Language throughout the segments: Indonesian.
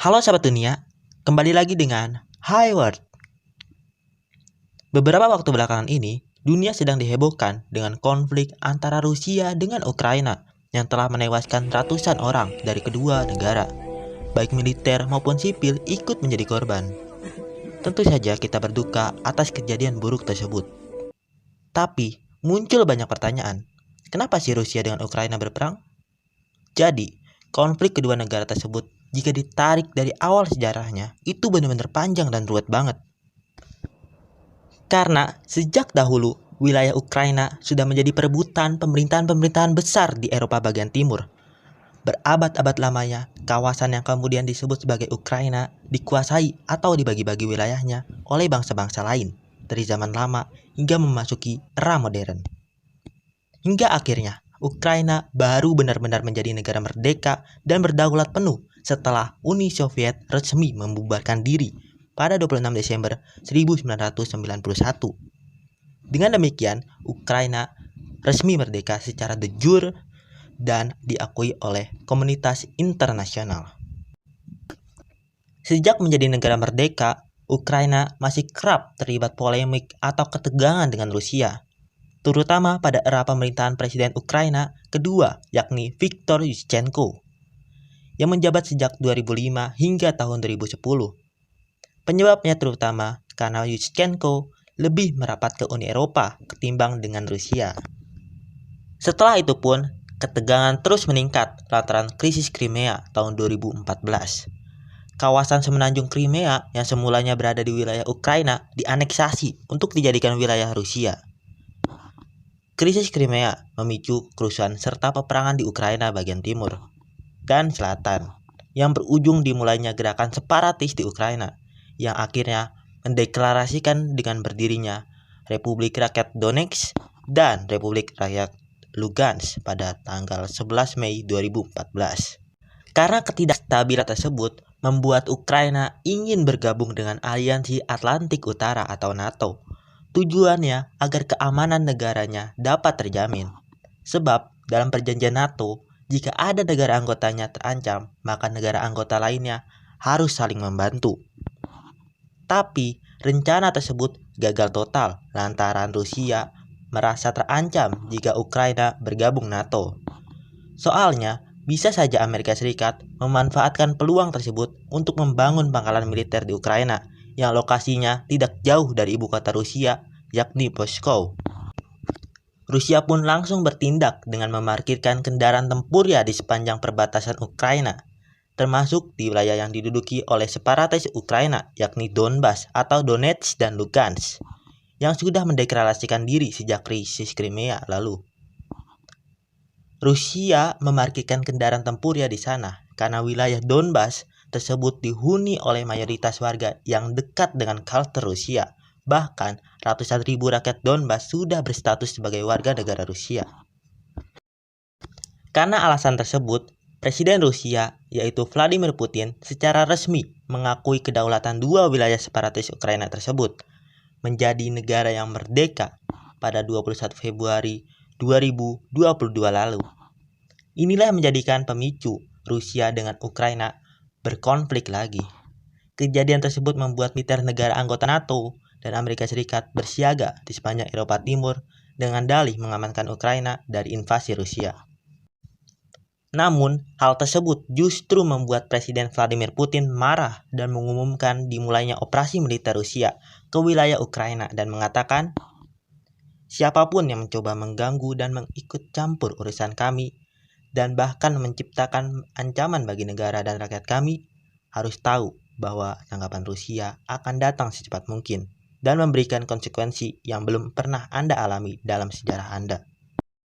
Halo sahabat dunia, kembali lagi dengan Hi World. Beberapa waktu belakangan ini, dunia sedang dihebohkan dengan konflik antara Rusia dengan Ukraina yang telah menewaskan ratusan orang dari kedua negara. Baik militer maupun sipil ikut menjadi korban. Tentu saja kita berduka atas kejadian buruk tersebut. Tapi, muncul banyak pertanyaan. Kenapa sih Rusia dengan Ukraina berperang? Jadi, konflik kedua negara tersebut jika ditarik dari awal sejarahnya, itu benar-benar panjang dan ruwet banget. Karena sejak dahulu, wilayah Ukraina sudah menjadi perebutan pemerintahan-pemerintahan besar di Eropa bagian timur. Berabad-abad lamanya, kawasan yang kemudian disebut sebagai Ukraina dikuasai atau dibagi-bagi wilayahnya oleh bangsa-bangsa lain dari zaman lama hingga memasuki era modern. Hingga akhirnya, Ukraina baru benar-benar menjadi negara merdeka dan berdaulat penuh setelah Uni Soviet resmi membubarkan diri pada 26 Desember 1991. Dengan demikian, Ukraina resmi merdeka secara de jure dan diakui oleh komunitas internasional. Sejak menjadi negara merdeka, Ukraina masih kerap terlibat polemik atau ketegangan dengan Rusia, terutama pada era pemerintahan Presiden Ukraina kedua, yakni Viktor Yushchenko, yang menjabat sejak 2005 hingga tahun 2010. Penyebabnya terutama karena Yushchenko lebih merapat ke Uni Eropa ketimbang dengan Rusia. Setelah itu pun, ketegangan terus meningkat lantaran krisis Crimea tahun 2014. Kawasan semenanjung Crimea yang semulanya berada di wilayah Ukraina dianeksasi untuk dijadikan wilayah Rusia. Krisis Crimea memicu kerusuhan serta peperangan di Ukraina bagian timur dan selatan yang berujung dimulainya gerakan separatis di Ukraina yang akhirnya mendeklarasikan dengan berdirinya Republik Rakyat Donetsk dan Republik Rakyat Lugansk pada tanggal 11 Mei 2014. Karena ketidakstabilan tersebut membuat Ukraina ingin bergabung dengan Aliansi Atlantik Utara atau NATO. Tujuannya agar keamanan negaranya dapat terjamin. Sebab dalam perjanjian NATO, jika ada negara anggotanya terancam, maka negara anggota lainnya harus saling membantu. Tapi rencana tersebut gagal total lantaran Rusia merasa terancam jika Ukraina bergabung NATO. Soalnya, bisa saja Amerika Serikat memanfaatkan peluang tersebut untuk membangun pangkalan militer di Ukraina yang lokasinya tidak jauh dari ibu kota Rusia, yakni Moskow. Rusia pun langsung bertindak dengan memarkirkan kendaraan tempurnya di sepanjang perbatasan Ukraina, termasuk di wilayah yang diduduki oleh separatis Ukraina, yakni Donbas atau Donetsk dan Lugansk, yang sudah mendeklarasikan diri sejak krisis Crimea lalu. Rusia memarkirkan kendaraan tempurnya di sana karena wilayah Donbas tersebut dihuni oleh mayoritas warga yang dekat dengan kultur Rusia. Bahkan, ratusan ribu rakyat Donbas sudah berstatus sebagai warga negara Rusia. Karena alasan tersebut, Presiden Rusia, yaitu Vladimir Putin, secara resmi mengakui kedaulatan dua wilayah separatis Ukraina tersebut menjadi negara yang merdeka pada 21 Februari 2022 lalu. Inilah yang menjadikan pemicu Rusia dengan Ukraina berkonflik lagi. Kejadian tersebut membuat militer negara anggota NATO dan Amerika Serikat bersiaga di sepanjang Eropa Timur dengan dalih mengamankan Ukraina dari invasi Rusia. Namun, hal tersebut justru membuat Presiden Vladimir Putin marah dan mengumumkan dimulainya operasi militer Rusia ke wilayah Ukraina dan mengatakan, "Siapapun yang mencoba mengganggu dan mengikut campur urusan kami dan bahkan menciptakan ancaman bagi negara dan rakyat kami, harus tahu bahwa tanggapan Rusia akan datang secepat mungkin dan memberikan konsekuensi yang belum pernah Anda alami dalam sejarah Anda."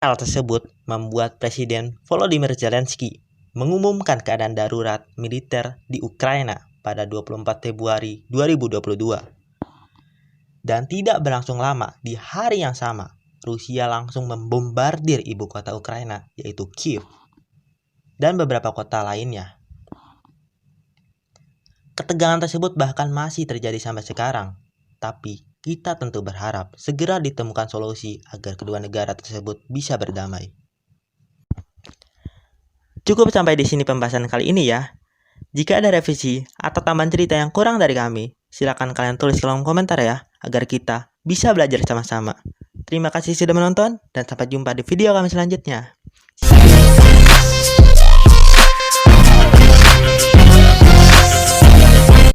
Hal tersebut membuat Presiden Volodymyr Zelensky mengumumkan keadaan darurat militer di Ukraina pada 24 Februari 2022. Dan tidak berlangsung lama, di hari yang sama, Rusia langsung membombardir ibu kota Ukraina, yaitu Kiev, dan beberapa kota lainnya. Ketegangan tersebut bahkan masih terjadi sampai sekarang, tapi kita tentu berharap segera ditemukan solusi agar kedua negara tersebut bisa berdamai. Cukup sampai di sini pembahasan kali ini ya. Jika ada revisi atau tambahan cerita yang kurang dari kami, silakan kalian tulis di kolom komentar ya, agar kita bisa belajar sama-sama. Terima kasih sudah menonton, dan sampai jumpa di video kami selanjutnya.